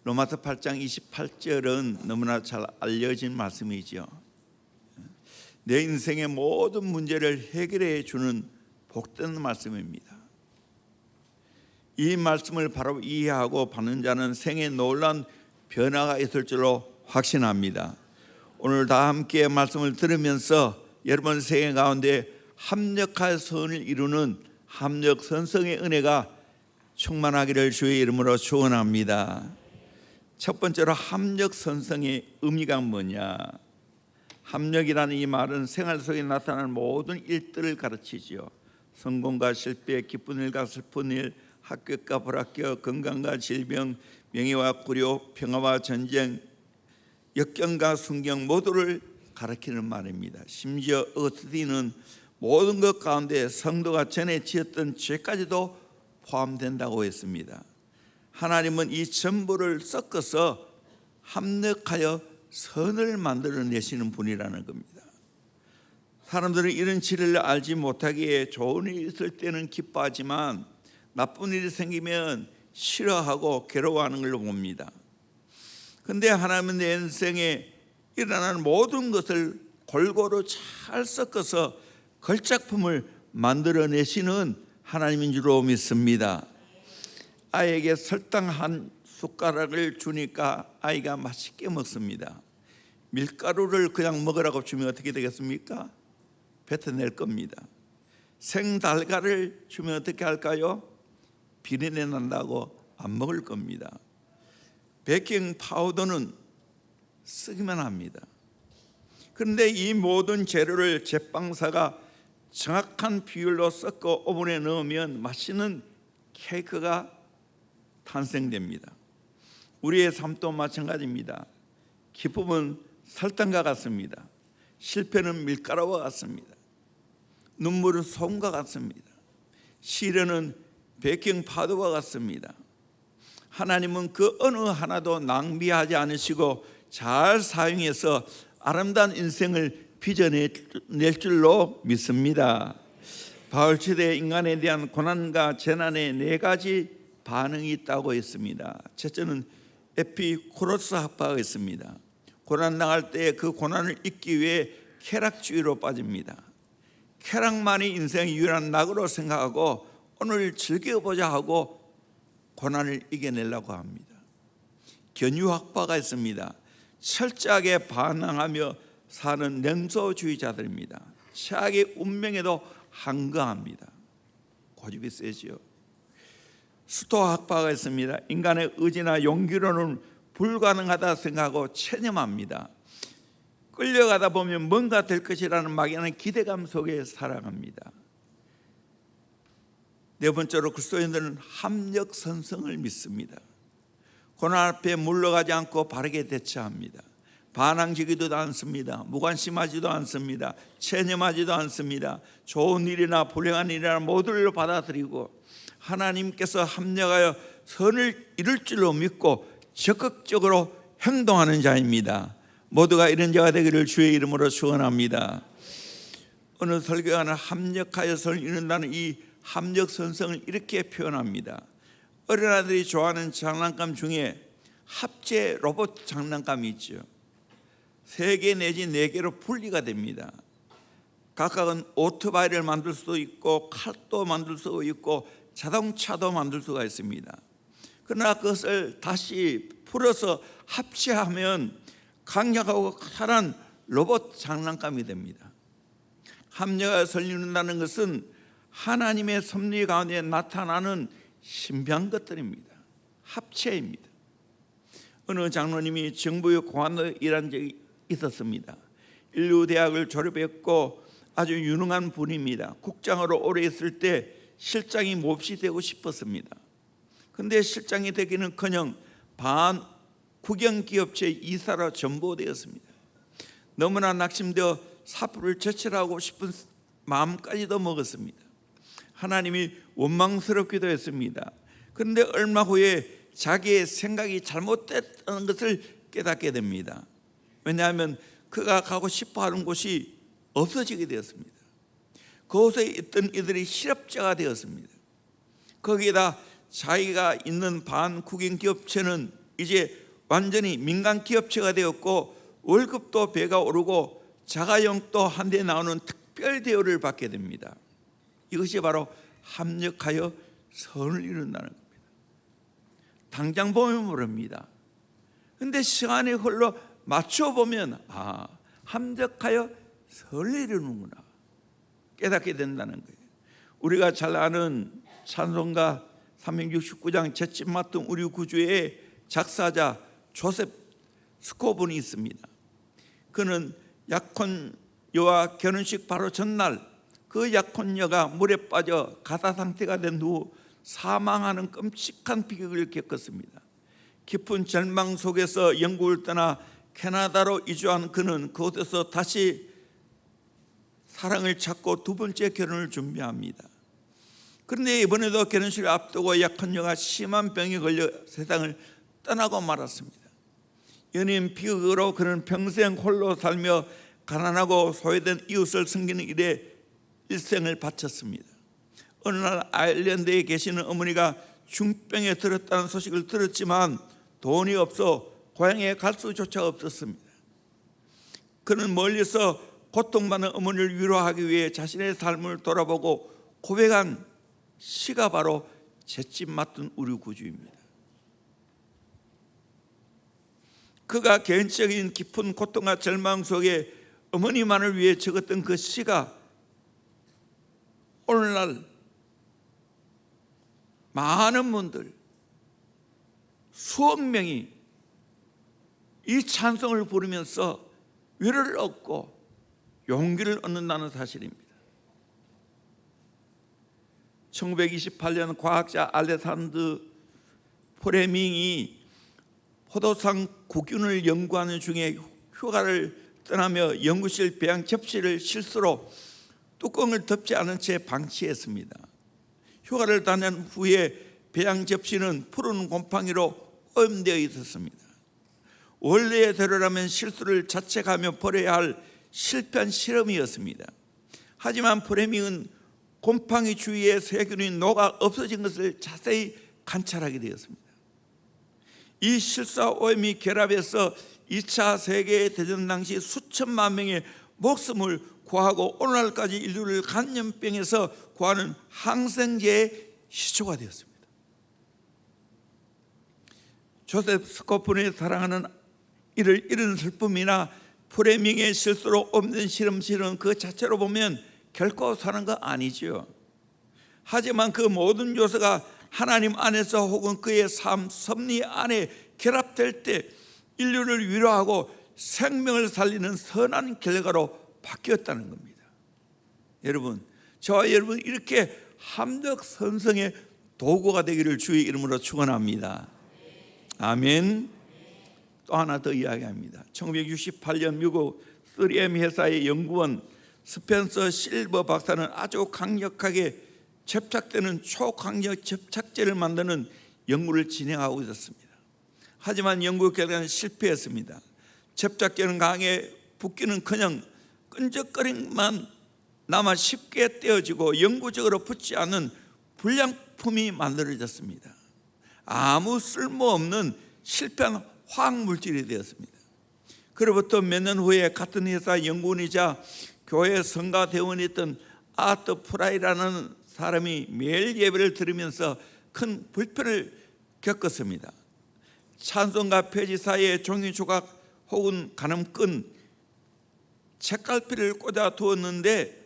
로마서 8장 28절은 너무나 잘 알려진 말씀이죠. 내 인생의 모든 문제를 해결해 주는 복된 말씀입니다. 이 말씀을 바로 이해하고 받는 자는 생에 놀라운 변화가 있을 줄로 확신합니다. 오늘 다 함께 말씀을 들으면서 여러분 생애 가운데 합력하여 선을 이루는 합력선성의 은혜가 충만하기를 주의 이름으로 축원합니다. 첫 번째로 합력선성의 의미가 뭐냐? 합력이라는 이 말은 생활 속에 나타나는 모든 일들을 가르치지요. 성공과 실패, 기쁜 일과 슬픈 일, 합격과 불합격, 건강과 질병, 명예와 굴욕, 평화와 전쟁, 역경과 순경 모두를 가르치는 말입니다. 심지어 어스틴은 모든 것 가운데 성도가 전에 지었던 죄까지도 포함된다고 했습니다. 하나님은 이 전부를 섞어서 합력하여 선을 만들어내시는 분이라는 겁니다. 사람들은 이런 진리를 알지 못하기에 좋은 일이 있을 때는 기뻐하지만 나쁜 일이 생기면 싫어하고 괴로워하는 걸로 봅니다. 그런데 하나님은 내 인생에 일어나는 모든 것을 골고루 잘 섞어서 걸작품을 만들어내시는 하나님인 줄로 믿습니다. 아이에게 설탕 한 숟가락을 주니까 아이가 맛있게 먹습니다. 밀가루를 그냥 먹으라고 주면 어떻게 되겠습니까? 뱉어낼 겁니다. 생달걀을 주면 어떻게 할까요? 비린내 난다고 안 먹을 겁니다. 베이킹 파우더는 쓰기만 합니다. 그런데 이 모든 재료를 제빵사가 정확한 비율로 섞어 오븐에 넣으면 맛있는 케이크가 탄생됩니다. 우리의 삶도 마찬가지입니다. 기쁨은 설탕과 같습니다. 실패는 밀가루와 같습니다. 눈물은 소금과 같습니다. 시련은 베이킹 파우더와 같습니다. 하나님은 그 어느 하나도 낭비하지 않으시고 잘 사용해서 아름다운 인생을 빚어낼 줄로 믿습니다. 바울 시대 인간에 대한 고난과 재난의 네 가지 반응이 있다고 했습니다. 첫째는 에피쿠로스 학파가 있습니다. 고난당할 때 그 고난을 잊기 위해 쾌락주의로 빠집니다. 쾌락만이 인생의 유일한 낙으로 생각하고 오늘 즐겨보자 하고 고난을 이겨내려고 합니다. 견유학파가 있습니다. 철저하게 반항하며 사는 냉소주의자들입니다. 최악의 운명에도 항거합니다. 고집이 세지요. 스토아학파가 있습니다. 인간의 의지나 용기로는 불가능하다 생각하고 체념합니다. 끌려가다 보면 뭔가 될 것이라는 막연한 기대감 속에 살아갑니다. 네 번째로 그리스도인들은 합력선성을 믿습니다. 고난 앞에 물러가지 않고 바르게 대처합니다. 반항지기도 않습니다. 무관심하지도 않습니다. 체념하지도 않습니다. 좋은 일이나 불행한 일이나 모두를 받아들이고 하나님께서 합력하여 선을 이룰 줄로 믿고 적극적으로 행동하는 자입니다. 모두가 이런 자가 되기를 주의 이름으로 축원합니다. 어느 설교가는 합력하여 선을 이룬다는 이 합력선성을 이렇게 표현합니다. 어린아이들이 좋아하는 장난감 중에 합체 로봇 장난감이 있죠. 3개 내지 4개로 분리가 됩니다. 각각은 오토바이를 만들 수도 있고 칼도 만들 수 있고 자동차도 만들 수가 있습니다. 그러나 그것을 다시 풀어서 합체하면 강력하고 커다란 로봇 장난감이 됩니다. 합력하여 선을 이룬다는 것은 하나님의 섭리 가운데 나타나는 신비한 것들입니다. 합체입니다. 어느 장로님이 정부의 고관으로 일한 적이 있었습니다. 인류대학을 졸업했고 아주 유능한 분입니다. 국장으로 오래 있을 때 실장이 몹시 되고 싶었습니다. 그런데 실장이 되기는커녕 국영기업체 이사로 전보되었습니다. 너무나 낙심되어 사표를 제출하고 싶은 마음까지도 먹었습니다. 하나님이 원망스럽기도 했습니다. 그런데 얼마 후에 자기의 생각이 잘못됐다는 것을 깨닫게 됩니다. 왜냐하면 그가 가고 싶어하는 곳이 없어지게 되었습니다. 그곳에 있던 이들이 실업자가 되었습니다. 거기에다 자기가 있는 반국영기업체는 이제 완전히 민간 기업체가 되었고 월급도 배가 오르고 자가용도 한 대 나오는 특별 대우를 받게 됩니다. 이것이 바로 합력하여 선을 이룬다는 겁니다. 당장 보면 모릅니다. 근데 시간이 흘러 맞춰보면 합력하여 선을 이루는구나 깨닫게 된다는 거예요. 우리가 잘 아는 찬송가 369장 잿집 맡은 우리 구주의 작사자 조셉 스코분이 있습니다. 그는 약혼녀와 결혼식 바로 전날 그 약혼녀가 물에 빠져 가사 상태가 된 후 사망하는 끔찍한 비극을 겪었습니다. 깊은 절망 속에서 영국을 떠나 캐나다로 이주한 그는 그곳에서 다시 사랑을 찾고 두 번째 결혼을 준비합니다. 그런데 이번에도 결혼식을 앞두고 약혼녀가 심한 병에 걸려 세상을 떠나고 말았습니다. 연인 비극으로 그는 평생 홀로 살며 가난하고 소외된 이웃을 섬기는 일에 일생을 바쳤습니다. 어느 날 아일랜드에 계시는 어머니가 중병에 들었다는 소식을 들었지만 돈이 없어 고향에 갈 수조차 없었습니다. 그는 멀리서 고통받는 어머니를 위로하기 위해 자신의 삶을 돌아보고 고백한 시가 바로 잿집 맡은 우리 구주입니다. 그가 개인적인 깊은 고통과 절망 속에 어머니만을 위해 적었던 그 시가 오늘날 많은 분들 수억 명이 이 찬송을 부르면서 위로를 얻고 용기를 얻는다는 사실입니다. 1928년 과학자 알렉산드 프레밍이 포도상 구균을 연구하는 중에 휴가를 떠나며 연구실 배양 접시를 실수로 뚜껑을 덮지 않은 채 방치했습니다. 휴가를 다닌 후에 배양 접시는 푸른 곰팡이로 오염되어 있었습니다. 원래의 대로라면 실수를 자책하며 버려야 할 실패한 실험이었습니다. 하지만 프레밍은 곰팡이 주위에 세균이 녹아 없어진 것을 자세히 관찰하게 되었습니다. 이 실수와 오염이 결합해서 2차 세계대전 당시 수천만 명의 목숨을 구하고 오늘날까지 인류를 간염병에서 구하는 항생제의 시초가 되었습니다. 조셉 스코픈이 사랑하는 이런 슬픔이나 프레밍의 실수로 없는 실험실은 그 자체로 보면 결코 사는 거 아니죠. 하지만 그 모든 요소가 하나님 안에서 혹은 그의 삶 섭리 안에 결합될 때 인류를 위로하고 생명을 살리는 선한 결과로 바뀌었다는 겁니다. 여러분, 저와 여러분 이렇게 합력 선성의 도구가 되기를 주의 이름으로 축원합니다. 아멘. 또 하나 더 이야기합니다. 1968년 미국 3M 회사의 연구원 스펜서 실버 박사는 아주 강력하게 접착되는 초강력 접착제를 만드는 연구를 진행하고 있었습니다. 하지만 연구 결과는 실패했습니다. 접착제는 강에 붓기는커녕 끈적거림만 남아 쉽게 떼어지고 영구적으로 붙지 않는 불량품이 만들어졌습니다. 아무 쓸모없는 실패한 화학물질이 되었습니다. 그로부터 몇 년 후에 같은 회사 연구원이자 교회 성가대원이었던 아트 프라이라는 사람이 매일 예배를 들으면서 큰 불편을 겪었습니다. 찬송가 표지 사이에 종이 조각 혹은 가늠끈, 책갈피를 꽂아 두었는데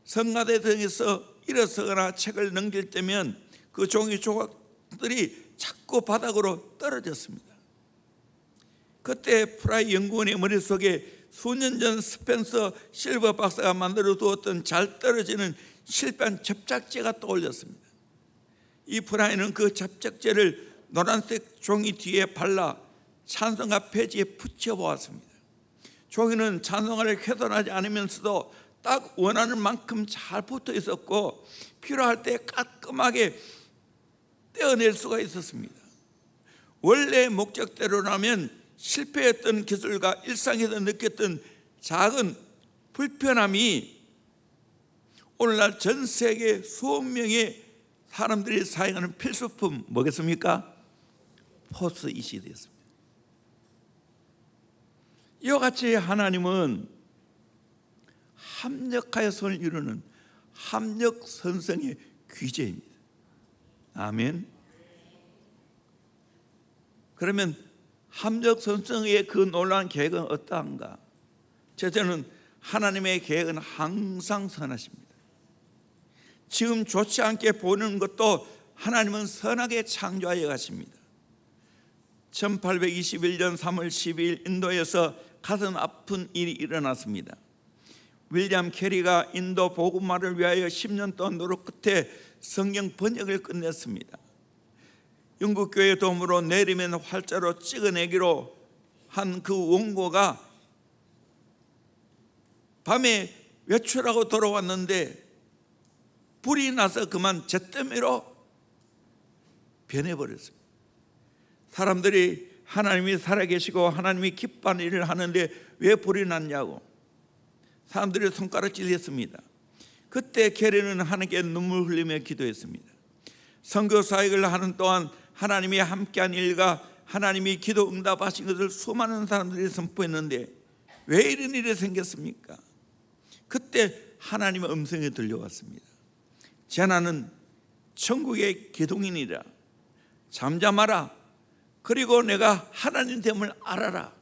성가대 등에서 일어서거나 책을 넘길 때면 그 종이 조각들이 자꾸 바닥으로 떨어졌습니다. 그때 프라이 연구원의 머릿속에 수년 전 스펜서 실버 박사가 만들어 두었던 잘 떨어지는 실패한 접착제가 떠올렸습니다. 이 프라이는 그 접착제를 노란색 종이 뒤에 발라 찬송가 페이지에 붙여보았습니다. 종이는 찬송가를 훼손하지 않으면서도 딱 원하는 만큼 잘 붙어 있었고 필요할 때 깔끔하게 떼어낼 수가 있었습니다. 원래 목적대로라면 실패했던 기술과 일상에서 느꼈던 작은 불편함이 오늘날 전 세계 수억 명의 사람들이 사용하는 필수품 뭐겠습니까? 포스잇이 되었습니다. 이와 같이 하나님은 합력하여 선을 이루는 합력 선성의 귀재입니다. 아멘. 그러면 합력 선성의 그 놀라운 계획은 어떠한가? 첫째는 하나님의 계획은 항상 선하십니다. 지금 좋지 않게 보는 것도 하나님은 선하게 창조하여 가십니다. 1821년 3월 12일 인도에서 가슴 아픈 일이 일어났습니다. 윌리엄 캐리가 인도 복음화를 위하여 10년 동안 노력 끝에 성경 번역을 끝냈습니다. 영국 교회 도움으로 내리면 활자로 찍어내기로 한 그 원고가 밤에 외출하고 돌아왔는데 불이 나서 그만 잿더미로 변해버렸습니다. 사람들이 하나님이 살아계시고 하나님이 기뻐하는 일을 하는데 왜 불이 났냐고 사람들이 손가락질 했습니다. 그때 캐리는 하나님께 눈물 흘리며 기도했습니다. 선교 사역을 하는 동안 하나님이 함께한 일과 하나님이 기도 응답하신 것을 수많은 사람들이 선포했는데 왜 이런 일이 생겼습니까? 그때 하나님의 음성이 들려왔습니다. 재난은 천국의 기둥이니라. 잠잠하라. 그리고 내가 하나님 됨을 알아라.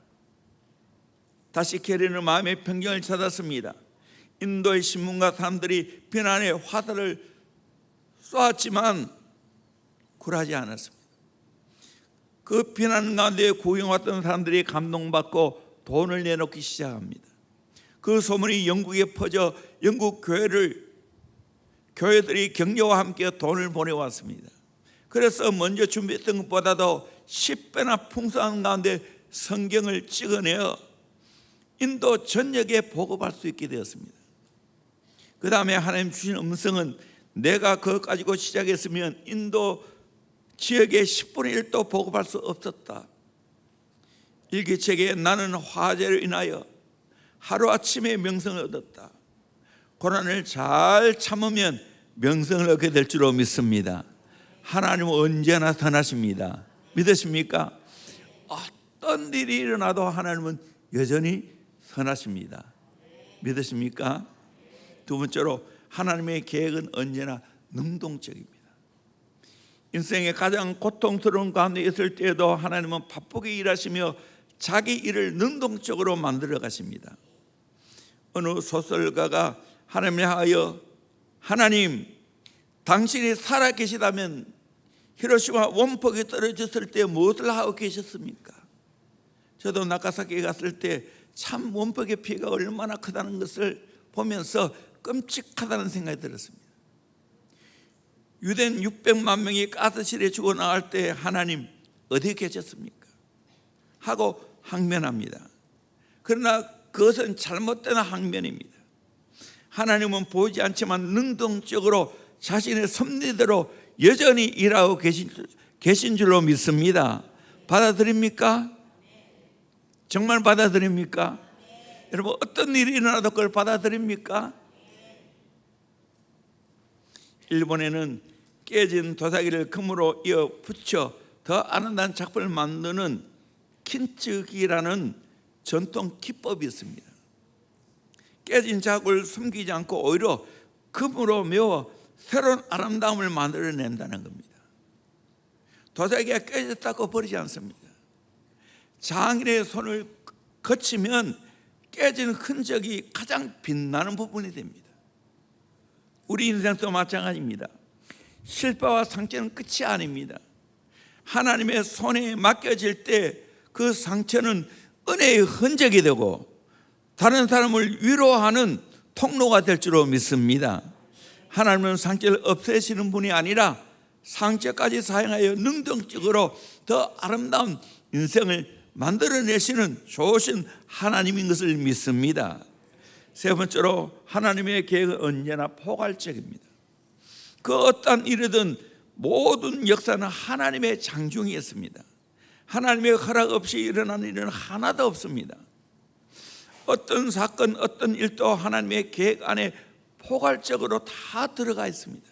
다시 캐리는 마음의 평정을 찾았습니다. 인도의 신문과 사람들이 비난의 화살을 쏘았지만 굴하지 않았습니다. 그 비난 가운데 구경왔던 사람들이 감동받고 돈을 내놓기 시작합니다. 그 소문이 영국에 퍼져 영국 교회들이 격려와 함께 돈을 보내왔습니다. 그래서 먼저 준비했던 것보다도 10배나 풍성한 가운데 성경을 찍어내어 인도 전역에 보급할 수 있게 되었습니다. 그 다음에 하나님 주신 음성은 내가 그것 가지고 시작했으면 인도 지역의 10분의 1도 보급할 수 없었다. 일기책에 나는 화재로 인하여 하루아침에 명성을 얻었다. 고난을 잘 참으면 명성을 얻게 될 줄로 믿습니다. 하나님은 언제나 선하십니다. 믿으십니까? 어떤 일이 일어나도 하나님은 여전히 선하십니다. 믿으십니까? 두 번째로 하나님의 계획은 언제나 능동적입니다. 인생의 가장 고통스러운 가운데 있을 때에도 하나님은 바쁘게 일하시며 자기 일을 능동적으로 만들어 가십니다. 어느 소설가가 하나님을 향하여 하나님 당신이 살아계시다면 히로시마 원폭이 떨어졌을 때 무엇을 하고 계셨습니까? 저도 나가사키에 갔을 때 참 원폭의 피해가 얼마나 크다는 것을 보면서 끔찍하다는 생각이 들었습니다. 유대인 600만 명이 가스실에 죽어 나갈 때 하나님 어디 계셨습니까? 하고 항변합니다. 그러나 그것은 잘못된 항변입니다. 하나님은 보이지 않지만 능동적으로 자신의 섭리대로 여전히 일하고 계신 줄로 믿습니다. 받아들입니까? 정말 받아들입니까? 여러분 어떤 일이 일어나도 그걸 받아들입니까? 일본에는 깨진 도자기를 금으로 이어 붙여 더 아름다운 작품을 만드는 킨츠기라는 전통 기법이 있습니다. 깨진 자국을 숨기지 않고 오히려 금으로 메워 새로운 아름다움을 만들어낸다는 겁니다. 도자기가 깨졌다고 버리지 않습니다. 장인의 손을 거치면 깨진 흔적이 가장 빛나는 부분이 됩니다. 우리 인생도 마찬가지입니다. 실패와 상처는 끝이 아닙니다. 하나님의 손에 맡겨질 때 그 상처는 은혜의 흔적이 되고 다른 사람을 위로하는 통로가 될 줄로 믿습니다. 하나님은 상처를 없애시는 분이 아니라 상처까지 사용하여 능동적으로 더 아름다운 인생을 만들어내시는 좋으신 하나님인 것을 믿습니다. 세 번째로 하나님의 계획은 언제나 포괄적입니다. 그 어떤 일이든 모든 역사는 하나님의 장중이었습니다. 하나님의 허락 없이 일어나는 일은 하나도 없습니다. 어떤 사건, 어떤 일도 하나님의 계획 안에 포괄적으로 다 들어가 있습니다.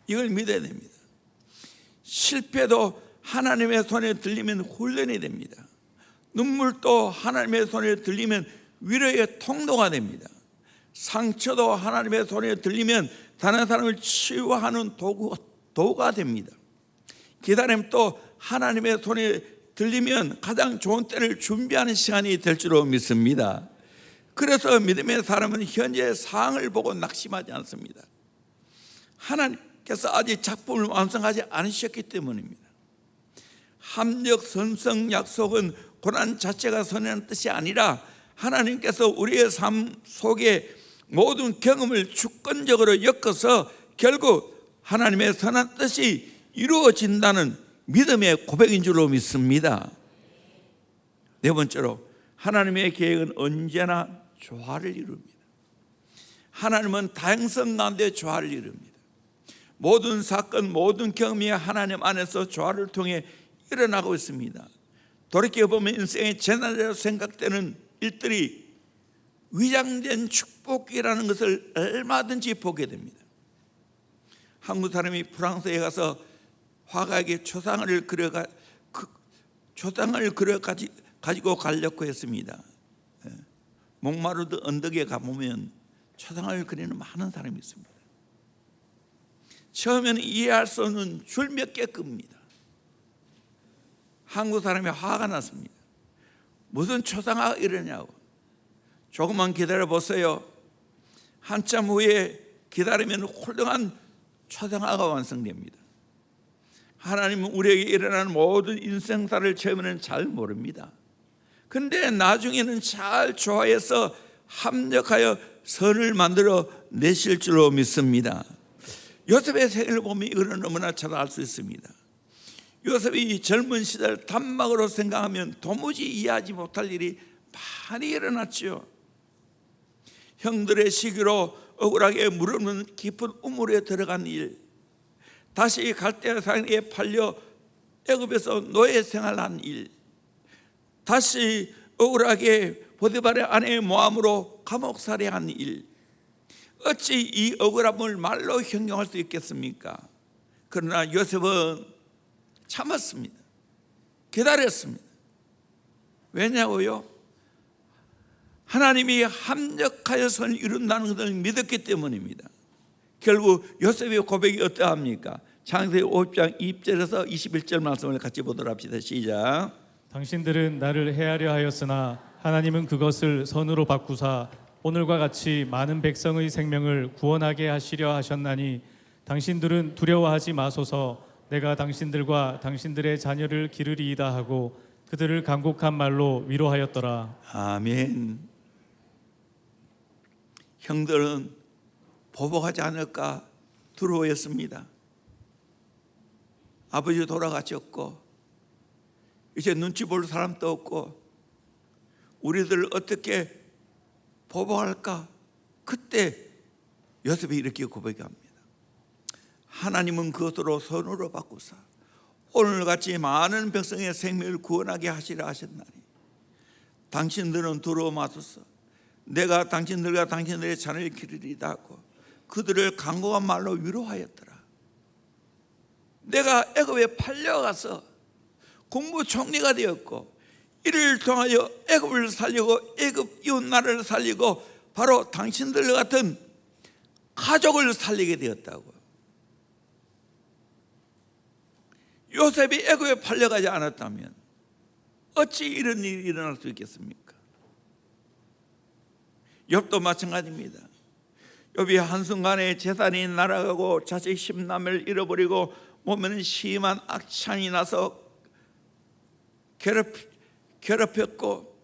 이걸 믿어야 됩니다. 실패도 하나님의 손에 들리면 훈련이 됩니다. 눈물도 하나님의 손에 들리면 위로의 통로가 됩니다. 상처도 하나님의 손에 들리면 다른 사람을 치유하는 도구가 됩니다. 기다림도 하나님의 손에 들리면 가장 좋은 때를 준비하는 시간이 될 줄로 믿습니다. 그래서 믿음의 사람은 현재의 상황을 보고 낙심하지 않습니다. 하나님께서 아직 작품을 완성하지 않으셨기 때문입니다. 합력, 선성, 약속은 고난 자체가 선이라는 뜻이 아니라 하나님께서 우리의 삶 속에 모든 경험을 주권적으로 엮어서 결국 하나님의 선한 뜻이 이루어진다는 믿음의 고백인 줄로 믿습니다. 네 번째로, 하나님의 계획은 언제나 조화를 이룹니다. 하나님은 다양성 가운데 조화를 이룹니다. 모든 사건, 모든 경험이 하나님 안에서 조화를 통해 일어나고 있습니다. 돌이켜보면 인생의 재난이라고 생각되는 일들이 위장된 축복이라는 것을 얼마든지 보게 됩니다. 한국 사람이 프랑스에 가서 화가에게 초상을 가지고 가려고 했습니다. 몽마르드 언덕에 가보면 초상을 그리는 많은 사람이 있습니다. 처음에는 이해할 수 없는 줄 몇 개 끕니다. 한국 사람이 화가 났습니다. 무슨 초상화가 이러냐고. 조금만 기다려 보세요. 한참 후에 기다리면 훌륭한 초상화가 완성됩니다. 하나님은 우리에게 일어나는 모든 인생사를 처음에는 잘 모릅니다. 그런데 나중에는 잘 조화해서 합력하여 선을 만들어 내실 줄로 믿습니다. 요셉의 생애를 보면 이거는 너무나 잘 알 수 있습니다. 요셉이 젊은 시절 단막으로 생각하면 도무지 이해하지 못할 일이 많이 일어났죠. 형들의 시기로 억울하게 무릎는 깊은 우물에 들어간 일, 다시 갈대아에 팔려 애굽에서 노예 생활한 일, 다시 억울하게 보디발의 아내의 모함으로 감옥살이한 일, 어찌 이 억울함을 말로 형용할 수 있겠습니까? 그러나 요셉은 참았습니다. 기다렸습니다. 왜냐고요? 하나님이 합력하여 선을 이룬다는 것을 믿었기 때문입니다. 결국 요셉의 고백이 어떠합니까? 창세기 50장 2절에서 21절 말씀을 같이 보도록 합시다. 시작. 당신들은 나를 해하려 하였으나 하나님은 그것을 선으로 바꾸사 오늘과 같이 많은 백성의 생명을 구원하게 하시려 하셨나니 당신들은 두려워하지 마소서. 내가 당신들과 당신들의 자녀를 기르리이다 하고 그들을 간곡한 말로 위로하였더라. 아멘. 형들은 보복하지 않을까 두려워했습니다. 아버지 돌아가셨고 이제 눈치 볼 사람도 없고 우리들 어떻게 보복할까? 그때 요셉이 이렇게 고백합니다. 하나님은 그것으로 선으로 바꾸사 오늘같이 많은 백성의 생명을 구원하게 하시려 하셨나니 당신들은 두려워 마소서. 내가 당신들과 당신들의 자녀를 기르리다 하고 그들을 간곡한 말로 위로하였더라. 내가 애굽에 팔려가서 국무총리가 되었고 이를 통하여 애굽을 살리고 애굽 이웃나라를 살리고 바로 당신들 같은 가족을 살리게 되었다고. 요셉이 애굽에 팔려가지 않았다면 어찌 이런 일이 일어날 수 있겠습니까? 욥도 마찬가지입니다. 욥이 한순간에 재산이 날아가고 자식 10남을 잃어버리고 몸에는 심한 악창이 나서 괴롭혔고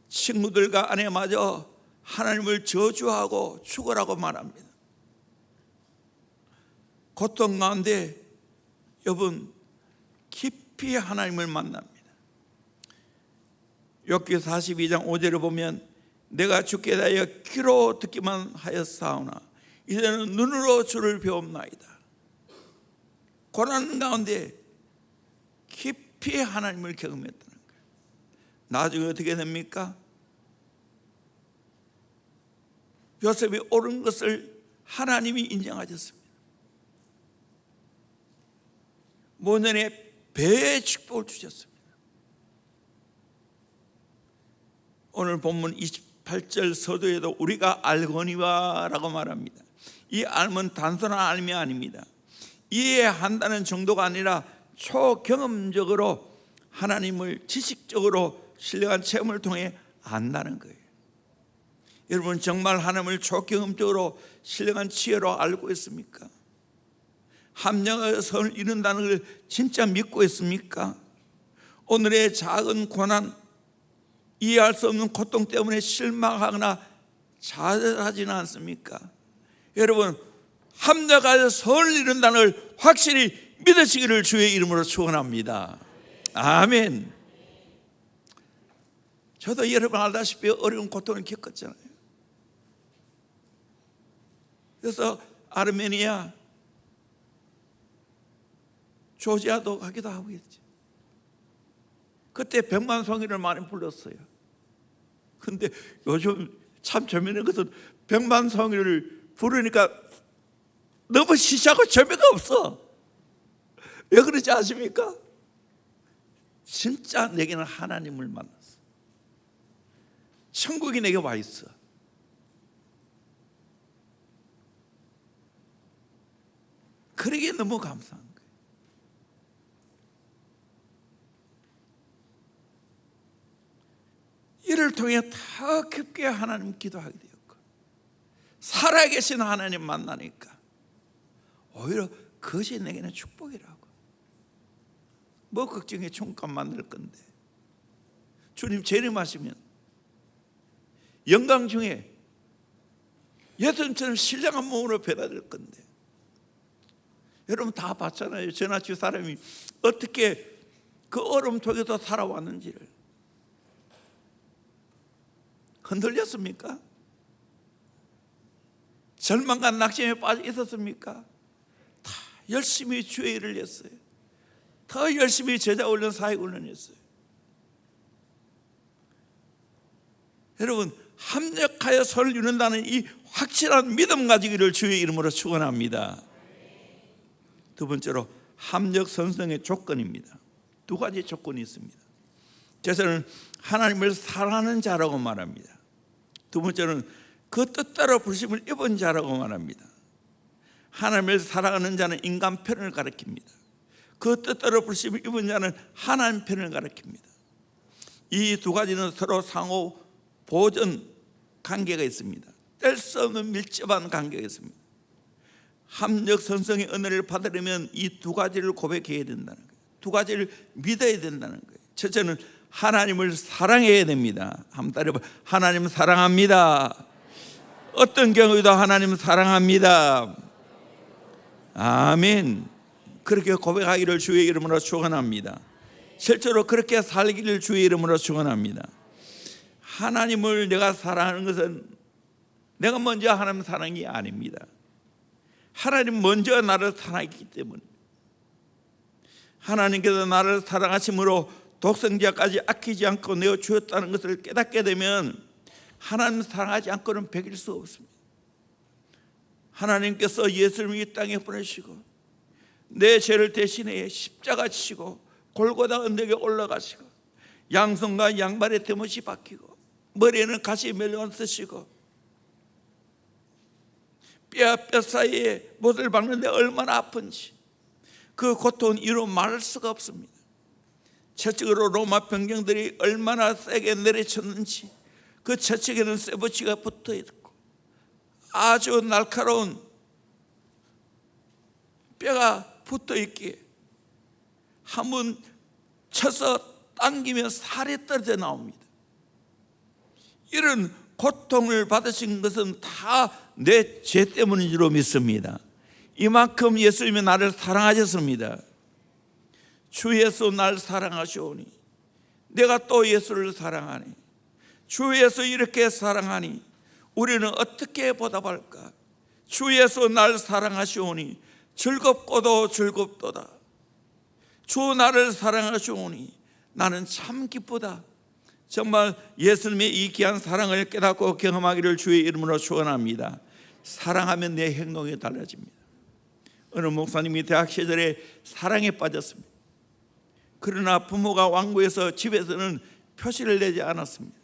친구들과 아내마저 하나님을 저주하고 죽으라고 말합니다. 고통 가운데 욥은 깊이 하나님을 만납니다. 욥기 42장 5절을 보면 내가 주께 대하여 귀로 듣기만 하였사오나 이제는 눈으로 주를 배움나이다. 고난 가운데 깊이 하나님을 경험했다는 거예요. 나중에 어떻게 됩니까? 요셉이 옳은 것을 하나님이 인정하셨습니다. 모년에 배의 축복을 주셨습니다. 오늘 본문 28절 서두에도 우리가 알거니와라고 말합니다. 이 알면 단순한 알미 아닙니다. 이해한다는 정도가 아니라 초경험적으로 하나님을 지식적으로 신령한 체험을 통해 안다는 거예요. 여러분 정말 하나님을 초경험적으로 신령한 지혜로 알고 있습니까? 합력의 선을 이룬다는 걸 진짜 믿고 있습니까? 오늘의 작은 고난, 이해할 수 없는 고통 때문에 실망하거나 좌절하지는 않습니까? 여러분 합력하여 선을 이룬다는 걸 확실히 믿으시기를 주의 이름으로 축원합니다. 아멘. 저도 여러분 알다시피 어려운 고통을 겪었잖아요. 그래서 아르메니아, 조지아도 가기도 하고 했지. 그때 백만송이를 많이 불렀어요. 근데 요즘 참 재미있는 것은 백만송이를 부르니까 너무 시시하고 재미가 없어. 왜 그러지 아십니까? 진짜 내게는 하나님을 만났어. 천국이 내게 와 있어. 그러기에 너무 감사한 거예요. 이를 통해 더 깊게 하나님 기도하게 되었고, 살아계신 하나님 만나니까 오히려 그것이 내게는 축복이라고. 뭐 걱정해, 총값 만들 건데. 주님 재림하시면 영광 중에 예수님처럼 신령한 몸으로 배달될 건데. 여러분 다 봤잖아요. 전하주 사람이 어떻게 그 얼음 속에서 살아왔는지를. 흔들렸습니까? 절망과 낙심에 빠져 있었습니까? 다 열심히 주의 일을 했어요. 더 열심히 제자훈련, 사역훈련 했어요. 여러분 합력하여 선을 이룬다는 이 확실한 믿음 가지기를 주의 이름으로 축원합니다. 두 번째로 합력 선성의 조건입니다. 두 가지 조건이 있습니다. 첫째는 하나님을 사랑하는 자라고 말합니다. 두 번째는 그 뜻대로 부르심을 입은 자라고 말합니다. 하나님을 사랑하는 자는 인간 편을 가리킵니다. 그 뜻대로 부르심을 입은 자는 하나님 편을 가리킵니다. 이 두 가지는 서로 상호 보존 관계가 있습니다. 뗄 수 없는 밀접한 관계가 있습니다. 합력 선성의 은혜를 받으려면 이 두 가지를 고백해야 된다는 거예요. 두 가지를 믿어야 된다는 거예요. 첫째는 하나님을 사랑해야 됩니다. 한번 따라해봐. 하나님 사랑합니다. 어떤 경우에도 하나님 사랑합니다. 아멘. 그렇게 고백하기를 주의 이름으로 축원합니다. 실제로 그렇게 살기를 주의 이름으로 축원합니다. 하나님을 내가 사랑하는 것은 내가 먼저 하나님 사랑이 아닙니다. 하나님 먼저 나를 사랑했기 때문에, 하나님께서 나를 사랑하심으로 독생자까지 아끼지 않고 내어주었다는 것을 깨닫게 되면 하나님 사랑하지 않고는 베길 수 없습니다. 하나님께서 예수님을 이 땅에 보내시고 내 죄를 대신해 십자가 지시고 골고다 언덕에 올라가시고 양손과 양발에 대못이 박히고 머리에는 가시 멜론 쓰시고 뼈와 뼈 사이에 못을 박는데 얼마나 아픈지 그 고통은 이루 말할 수가 없습니다. 채찍으로 로마 병정들이 얼마나 세게 내리쳤는지 그 채찍에는 쇠붙이가 붙어있고 아주 날카로운 뼈가 붙어있기에 한 번 쳐서 당기면 살이 떨어져 나옵니다. 이런 고통을 받으신 것은 다 내 죄 때문인 줄로 믿습니다. 이만큼 예수님이 나를 사랑하셨습니다. 주 예수 날 사랑하시오니 내가 또 예수를 사랑하니 주 예수 이렇게 사랑하니 우리는 어떻게 보답할까? 주 예수 날 사랑하시오니 즐겁고도 즐겁도다. 주 나를 사랑하시오니 나는 참 기쁘다. 정말 예수님의 이 귀한 사랑을 깨닫고 경험하기를 주의 이름으로 축원합니다. 사랑하면 내 행동이 달라집니다. 어느 목사님이 대학 시절에 사랑에 빠졌습니다. 그러나 부모가 완고해서 집에서는 표시를 내지 않았습니다.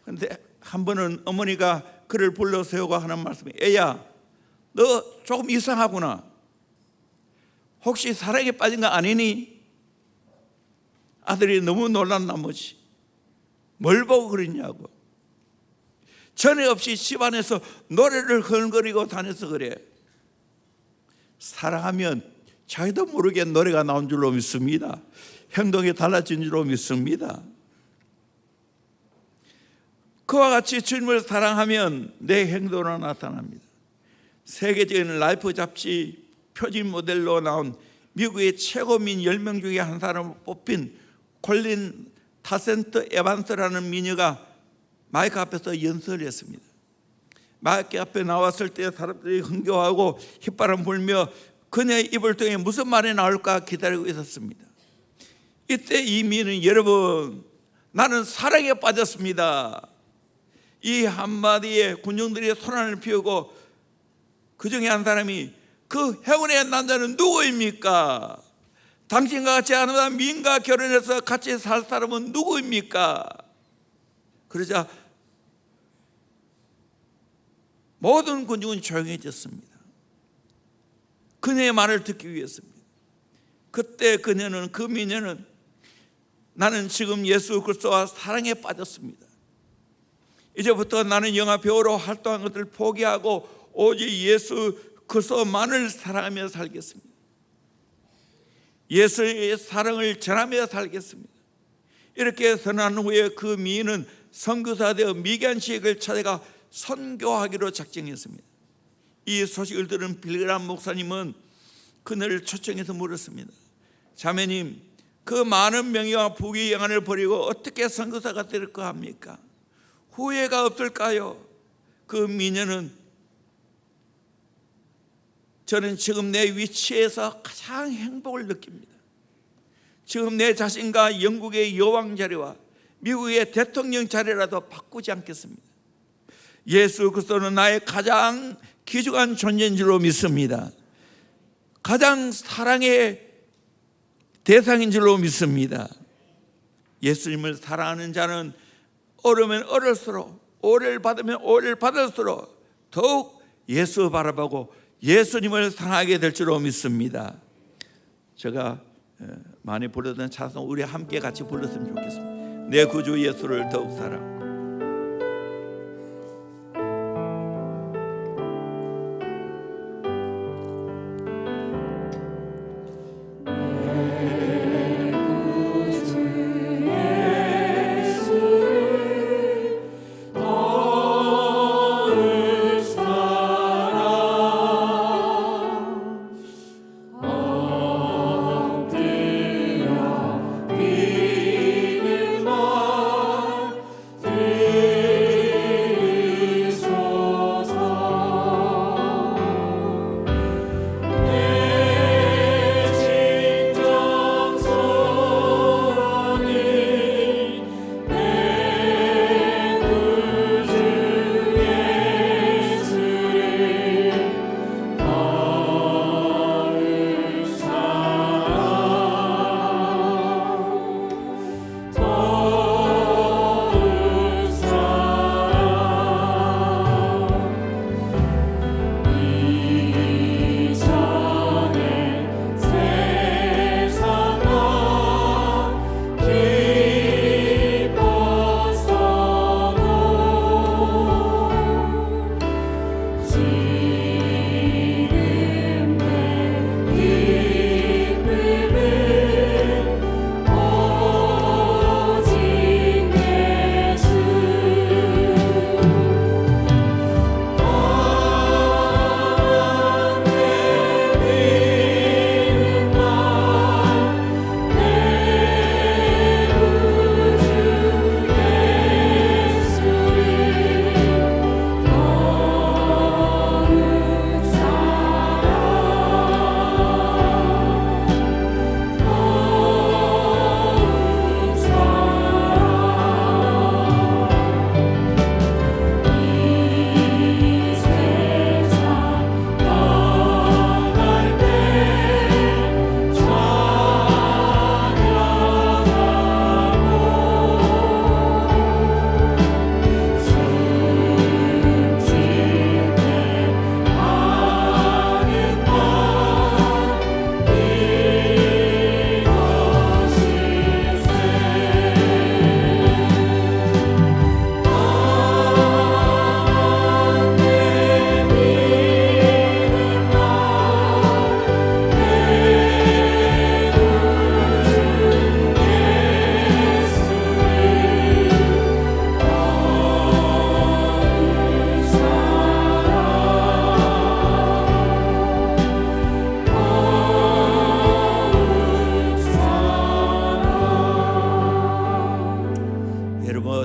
근데 한 번은 어머니가 그를 불러 세우고 하는 말씀이, 애야, 너 조금 이상하구나. 혹시 사랑에 빠진 거 아니니? 아들이 너무 놀란 나머지 뭘 보고 그랬냐고. 전에 없이 집안에서 노래를 흥거리고 다녀서 그래. 사랑하면 자기도 모르게 노래가 나온 줄로 믿습니다. 행동이 달라진 줄로 믿습니다. 그와 같이 주님을 사랑하면 내 행동으로 나타납니다. 세계적인 라이프 잡지 표지 모델로 나온 미국의 최고민 10명 중에 한 사람으로 뽑힌 콜린 타센트 에반스라는 미녀가 마이크 앞에서 연설을 했습니다. 마이크 앞에 나왔을 때 사람들이 흥겨워하고 휘바람 불며 그녀의 입을 통해 무슨 말이 나올까 기다리고 있었습니다. 이때 이 미녀는, 여러분, 나는 사랑에 빠졌습니다. 이 한마디에 군중들이 소란을 피우고 그 중에 한 사람이, 그 행운의 남자는 누구입니까? 당신과 같이 아름다운 미인과 결혼해서 같이 살 사람은 누구입니까? 그러자 모든 군중은 조용해졌습니다. 그녀의 말을 듣기 위해서입니다. 그때 그녀는, 그 미녀는, 나는 지금 예수 그리스도와 사랑에 빠졌습니다. 이제부터 나는 영화 배우로 활동한 것을 포기하고 오직 예수 그리스도만을 사랑하며 살겠습니다. 예수의 사랑을 전하며 살겠습니다. 이렇게 선언한 후에 그 미인은 선교사 되어 미개한 지역을 찾아가 선교하기로 작정했습니다. 이 소식을 들은 빌그람 목사님은 그녀를 초청해서 물었습니다. 자매님, 그 많은 명예와 부귀 영화를 버리고 어떻게 선교사가 될까 합니까? 후회가 없을까요? 그 미녀는, 저는 지금 내 위치에서 가장 행복을 느낍니다. 지금 내 자신과 영국의 여왕 자리와 미국의 대통령 자리라도 바꾸지 않겠습니다. 예수 그리스도는 나의 가장 귀중한 존재인 줄로 믿습니다. 가장 사랑의 대상인 줄로 믿습니다. 예수님을 사랑하는 자는 어르면 어를수록, 오래를 받으면 오래를 받을수록 더욱 예수 바라보고 예수님을 사랑하게 될 줄로 믿습니다. 제가 많이 부르던 찬송 우리 함께 같이 불렀으면 좋겠습니다. 내 구주 예수를 더욱 사랑.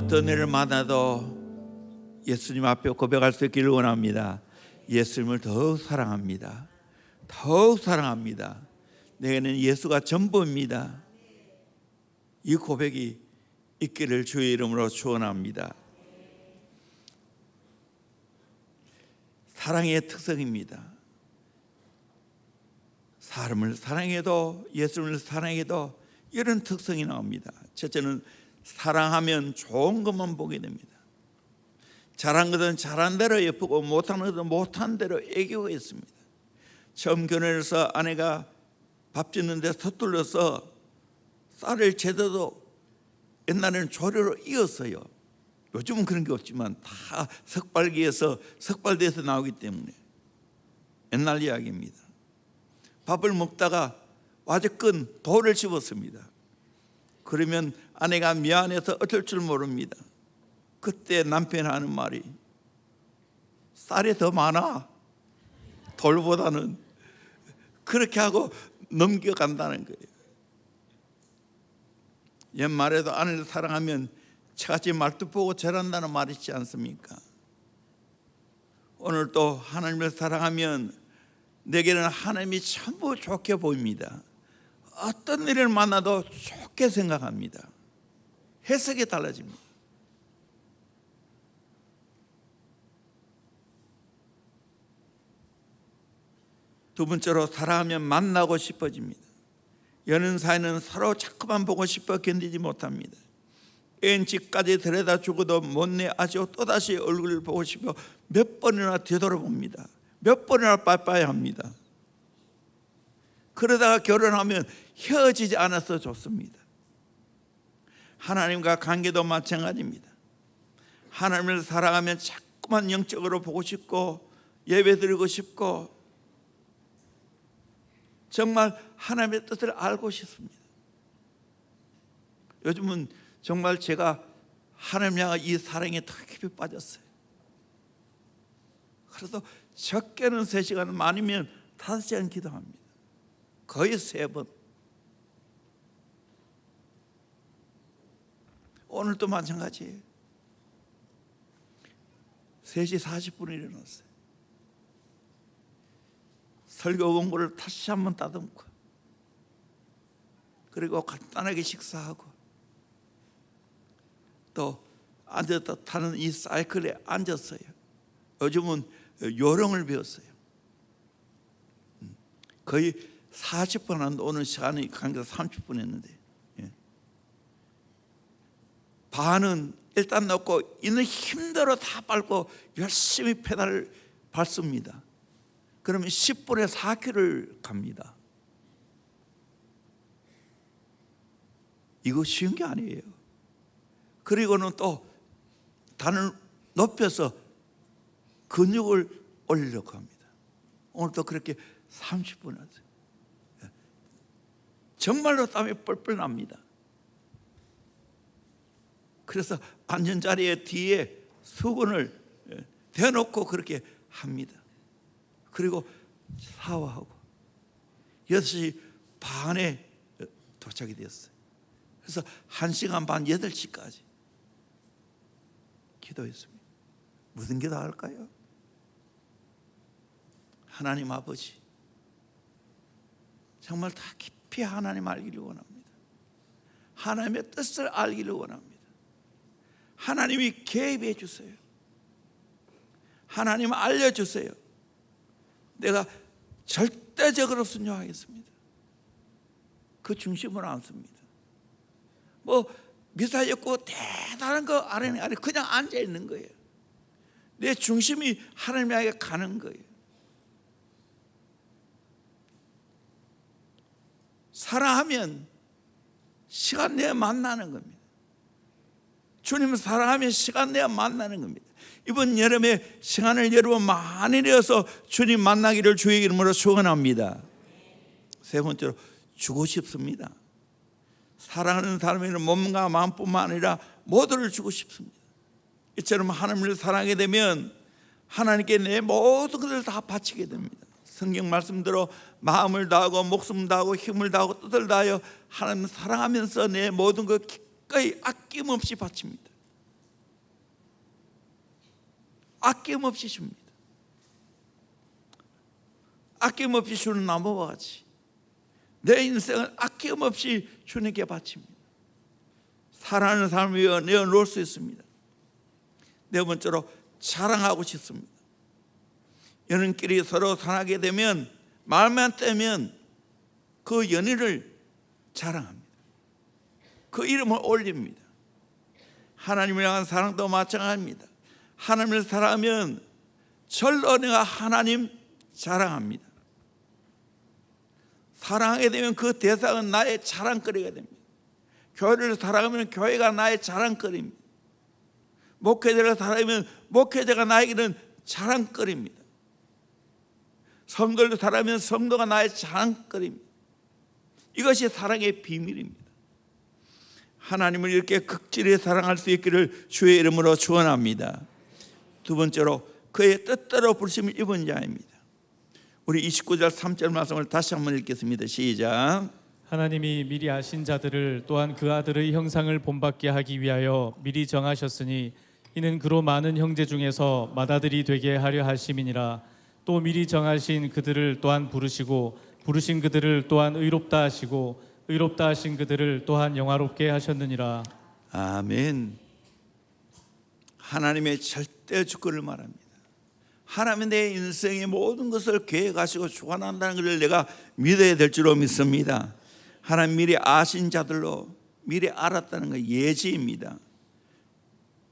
어떤 일을 만나도 예수님 앞에 고백할 수 있기를 원합니다. 예수님을 더욱 사랑합니다. 더욱 사랑합니다. 내게는 예수가 전부입니다. 이 고백이 있기를 주의 이름으로 축원합니다. 사랑의 특성입니다. 사람을 사랑해도 예수님을 사랑해도 이런 특성이 나옵니다. 첫째는 사랑하면 좋은 것만 보게 됩니다. 잘한 것은 잘한 대로 예쁘고 못한 것은 못한 대로 애교가 있습니다. 처음 결혼해서 아내가 밥 짓는데 서툴러서 쌀을 제대로 옛날에는 조류로 이었어요. 요즘은 그런 게 없지만 다 석발돼서 나오기 때문에 옛날 이야기입니다. 밥을 먹다가 와저끈 돌을 집었습니다. 그러면 아내가 미안해서 어쩔 줄 모릅니다. 그때 남편이 하는 말이 쌀이 더 많아 돌보다는, 그렇게 하고 넘겨간다는 거예요. 옛말에도 아내를 사랑하면 차같이 말뚝 보고 절한다는 말이 있지 않습니까? 오늘 또 하나님을 사랑하면 내게는 하나님이 전부 좋게 보입니다. 어떤 일을 만나도 좋게 생각합니다. 해석이 달라집니다. 두 번째로 사랑하면 만나고 싶어집니다. 여는 사이는 서로 자꾸만 보고 싶어 견디지 못합니다. 애인 집까지 데려다 주고도 못내 아쉬워 또다시 얼굴을 보고 싶어 몇 번이나 되돌아봅니다. 몇 번이나 빠빠이 합니다. 그러다가 결혼하면 헤어지지 않아서 좋습니다. 하나님과 관계도 마찬가지입니다. 하나님을 사랑하면 자꾸만 영적으로 보고 싶고 예배드리고 싶고 정말 하나님의 뜻을 알고 싶습니다. 요즘은 정말 제가 하나님 향한 이 사랑에 더 깊이 빠졌어요. 그래서 적게는 3시간, 많으면 5시간 기도합니다. 거의 3번. 오늘도 마찬가지예요. 3시 40분에 일어났어요. 설교 공부를 다시 한번 따듬고, 그리고 간단하게 식사하고, 또 앉아서 타는 이 사이클에 앉았어요. 요즘은 요령을 배웠어요. 거의 40분 한데 오늘 시간이 강의가 30분 했는데, 반은 일단 넣고 있는 힘대로 다 밟고 열심히 페달을 밟습니다. 그러면 10분에 4km를 갑니다. 이거 쉬운 게 아니에요. 그리고는 또 단을 높여서 근육을 올리려고 합니다. 오늘도 그렇게 30분 했어요. 정말로 땀이 뻘뻘 납니다. 그래서 앉은 자리에 뒤에 수건을 대놓고 그렇게 합니다. 그리고 샤워하고 6시 반에 도착이 되었어요. 그래서 1시간 반 8시까지 기도했습니다. 무슨 기도할까요? 하나님 아버지, 정말 다 깊이 하나님 알기를 원합니다. 하나님의 뜻을 알기를 원합니다. 하나님이 개입해 주세요. 하나님 알려주세요. 내가 절대적으로 순종하겠습니다. 그 중심으로 앉습니다. 뭐 미사였고 대단한 거 아니 그냥 앉아 있는 거예요. 내 중심이 하나님에게 가는 거예요. 사랑하면 시간 내에 만나는 겁니다. 주님을 사랑하면 시간 내에 만나는 겁니다. 이번 여름에 시간을 여러분 많이 내어서 주님 만나기를 주의 이름으로 축원합니다. 세 번째로 주고 싶습니다. 사랑하는 사람에게는 몸과 마음뿐만 아니라 모두를 주고 싶습니다. 이처럼 하나님을 사랑하게 되면 하나님께 내 모든 것을 다 바치게 됩니다. 성경 말씀대로 마음을 다하고 목숨 다하고 힘을 다하고 뜻을 다하여 하나님을 사랑하면서 내 모든 것 기꺼이 아낌없이 바칩니다. 아낌없이 줍니다. 아낌없이 주는 나무와 같이 내 인생을 아낌없이 주님께 바칩니다. 사랑하는 사람을 위해 내어놓을 수 있습니다. 네 번째로 자랑하고 싶습니다. 연인끼리 서로 사랑하게 되면 마음만 떼면 그 연인을 자랑합니다. 그 이름을 올립니다. 하나님을 향한 사랑도 마찬가지입니다. 하나님을 사랑하면 절로 내가 하나님 자랑합니다. 사랑하게 되면 그 대상은 나의 자랑거리가 됩니다. 교회를 사랑하면 교회가 나의 자랑거리입니다. 목회자를 사랑하면 목회자가 나에게는 자랑거리입니다. 성도를 사랑하면 성도가 나의 자랑거리입니다. 이것이 사랑의 비밀입니다. 하나님을 이렇게 극진히 사랑할 수 있기를 주의 이름으로 축원합니다. 두 번째로 그의 뜻대로 부르심을 입은 자입니다. 우리 29절 3절 말씀을 다시 한번 읽겠습니다. 시작. 하나님이 미리 아신 자들을 또한 그 아들의 형상을 본받게 하기 위하여 미리 정하셨으니 이는 그로 많은 형제 중에서 맏아들이 되게 하려 하심이니라. 또 미리 정하신 그들을 또한 부르시고 부르신 그들을 또한 의롭다 하시고 의롭다 하신 그들을 또한 영화롭게 하셨느니라. 아멘. 하나님의 절대 주권을 말합니다. 하나님은 내 인생의 모든 것을 계획하시고 주관한다는 것을 내가 믿어야 될 줄로 믿습니다. 하나님 미리 아신 자들로 미리 알았다는 건 예지입니다.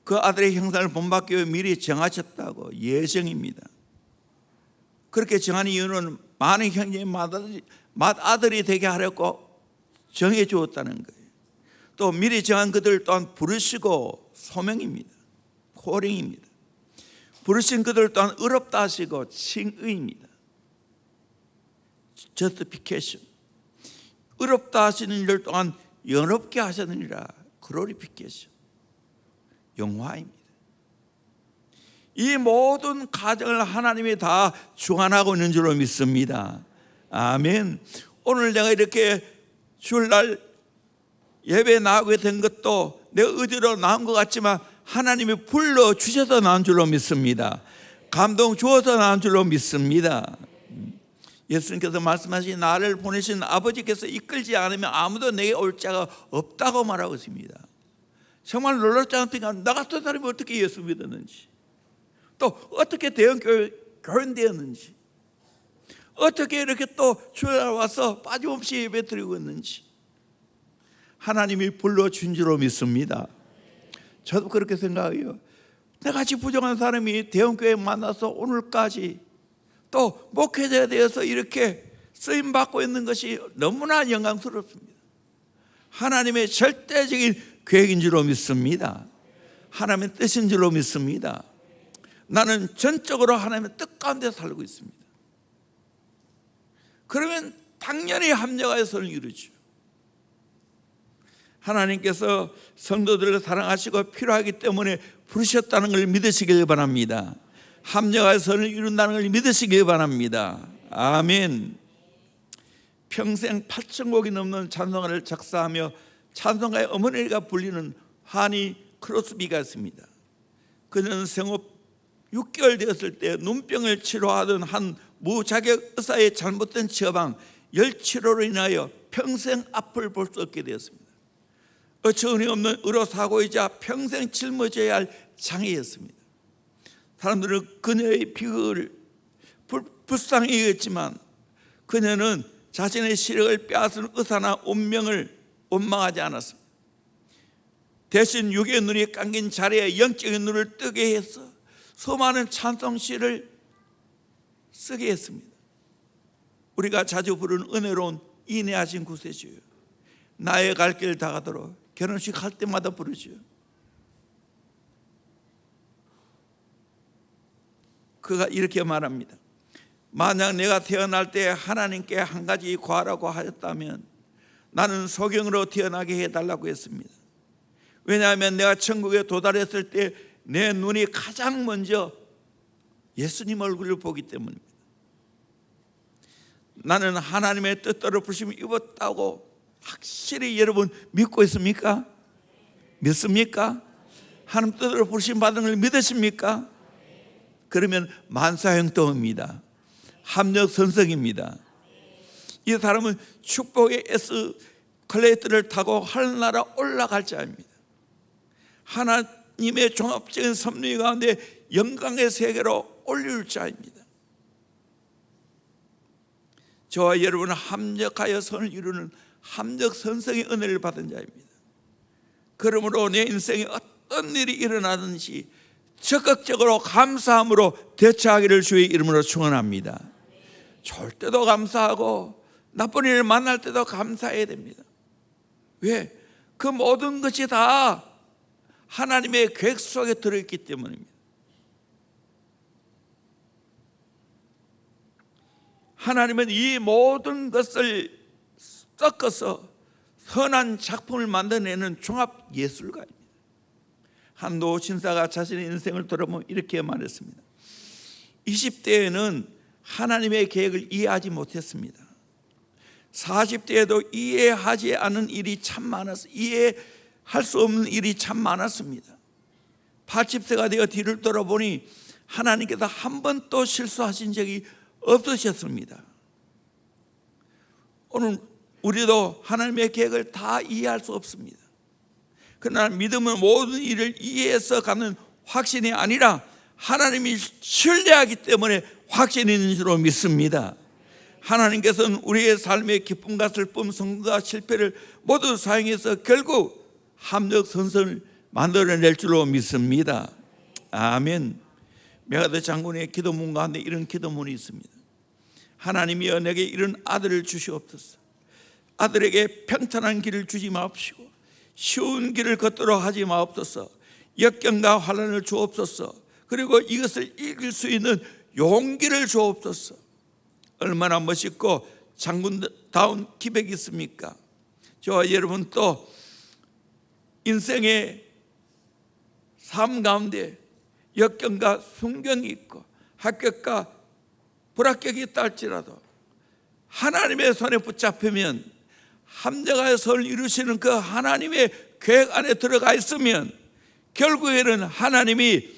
그 아들의 형상을 본받기 위해 미리 정하셨다고 예정입니다. 그렇게 정한 이유는 많은 형제의 맏아들이 되게 하려고 정해 주었다는 거예요. 또 미리 정한 그들 또한 부르시고 소명입니다. 코링입니다. 부르신 그들 또한 의롭다 하시고 칭의입니다. 저스티피케이션. 의롭다 하시는 일 또한 영롭게 하셨느니라. 글로리피케이션. 영화입니다. 이 모든 과정을 하나님이 다 주관하고 있는 줄로 믿습니다. 아멘. 오늘 내가 이렇게 주일날 예배 나오게 된 것도 내 의지로 나온 것 같지만 하나님이 불러주셔서 나온 줄로 믿습니다. 감동 주어서 나온 줄로 믿습니다. 예수님께서 말씀하신 나를 보내신 아버지께서 이끌지 않으면 아무도 내게 올 자가 없다고 말하고 있습니다. 정말 놀랍지 않습니까? 나 같은 사람이 어떻게 예수 믿었는지, 또 어떻게 교인 되었는지, 어떻게 이렇게 또 주일날 와서 빠짐없이 예배 드리고 있는지 하나님이 불러준 줄로 믿습니다. 저도 그렇게 생각해요. 내같이 부정한 사람이 대형교회 만나서 오늘까지 또 목회자에 대해서 이렇게 쓰임받고 있는 것이 너무나 영광스럽습니다. 하나님의 절대적인 계획인 줄로 믿습니다. 하나님의 뜻인 줄로 믿습니다. 나는 전적으로 하나님의 뜻 가운데 살고 있습니다. 그러면 당연히 합력하여 선을 이루죠. 하나님께서 성도들을 사랑하시고 필요하기 때문에 부르셨다는 걸 믿으시길 바랍니다. 합력하여 선을 이룬다는 걸 믿으시길 바랍니다. 아멘. 평생 8,000곡이 넘는 찬송가를 작사하며 찬송가의 어머니가 불리는 하니 크로스비가 있습니다. 그는 생후 6개월 되었을 때 눈병을 치료하던 한 무자격 의사의 잘못된 처방 열치료로 인하여 평생 앞을 볼 수 없게 되었습니다. 어처구니 없는 의료사고이자 평생 짊어져야 할 장애였습니다. 사람들은 그녀의 비극을 불쌍히 여겼지만 그녀는 자신의 시력을 빼앗은 의사나 운명을 원망하지 않았습니다. 대신 육의 눈이 감긴 자리에 영적인 눈을 뜨게 해서 수많은 찬송시를 쓰게 했습니다. 우리가 자주 부르는 은혜로운 인내하신 구세주여, 나의 갈 길 다가도록 결혼식 할 때마다 부르죠. 그가 이렇게 말합니다. 만약 내가 태어날 때 하나님께 한 가지 구하라고 하였다면 나는 소경으로 태어나게 해달라고 했습니다. 왜냐하면 내가 천국에 도달했을 때 내 눈이 가장 먼저 예수님 얼굴을 보기 때문입니다. 나는 하나님의 뜻대로 부르심을 입었다고 확실히 여러분 믿고 있습니까? 믿습니까? 하나님 뜻대로 부르심 받은 걸 믿으십니까? 그러면 만사형통입니다. 합력선성입니다. 이 사람은 축복의 에스컬레이터를 타고 하늘나라 올라갈 자입니다. 하나님의 종합적인 섭리 가운데 영광의 세계로 올릴 자입니다. 저와 여러분은 합력하여 선을 이루는 합력선성의 은혜를 받은 자입니다. 그러므로 내 인생에 어떤 일이 일어나든지 적극적으로 감사함으로 대처하기를 주의 이름으로 축원합니다. 좋을 때도 감사하고 나쁜 일을 만날 때도 감사해야 됩니다. 왜? 그 모든 것이 다 하나님의 계획 속에 들어있기 때문입니다. 하나님은 이 모든 것을 섞어서 선한 작품을 만들어내는 종합 예술가입니다. 한 노신사가 자신의 인생을 돌아보면 이렇게 말했습니다. 20대에는 하나님의 계획을 이해하지 못했습니다. 40대에도 이해하지 않은 일이 참 많았어요. 이해할 수 없는 일이 참 많았습니다. 80세가 되어 뒤를 돌아보니 하나님께서 한 번도 실수하신 적이 없으셨습니다. 오늘 우리도 하나님의 계획을 다 이해할 수 없습니다. 그러나 믿음은 모든 일을 이해해서 가는 확신이 아니라 하나님이 신뢰하기 때문에 확신이 있는 줄로 믿습니다. 하나님께서는 우리의 삶의 기쁨과 슬픔, 성공과 실패를 모두 사용해서 결국 합력선선을 만들어낼 줄로 믿습니다. 아멘. 메가드 장군의 기도문 가운데 이런 기도문이 있습니다. 하나님이여 내게 이런 아들을 주시옵소서. 아들에게 평탄한 길을 주지 마옵시고 쉬운 길을 걷도록 하지 마옵소서. 역경과 환난을 주옵소서. 그리고 이것을 이길 수 있는 용기를 주옵소서. 얼마나 멋있고 장군다운 기백이 있습니까? 저와 여러분 또 인생의 삶 가운데 역경과 순경이 있고 합격과 불합격이 있다 할지라도 하나님의 손에 붙잡히면 합력하여 선을 이루시는 그 하나님의 계획 안에 들어가 있으면 결국에는 하나님이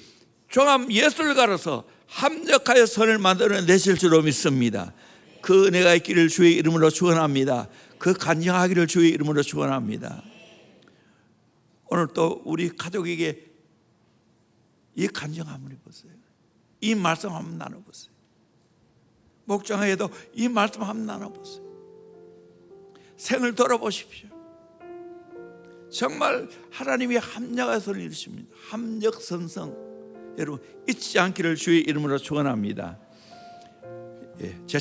종합 예술가로서 합력하여 선을 만들어내실 줄로 믿습니다. 그 은혜가 있기를 주의 이름으로 축원합니다. 그 간증하기를 주의 이름으로 축원합니다. 오늘 또 우리 가족에게 이 간증 한번 해보세요. 이 말씀 한번 나눠보세요. 목장에도 이 말씀 한번 나눠보세요. 생을 돌아보십시오. 정말 하나님이 합력하여 선을 이루십니다. 합력선성 여러분 잊지 않기를 주의 이름으로 축원합니다. 제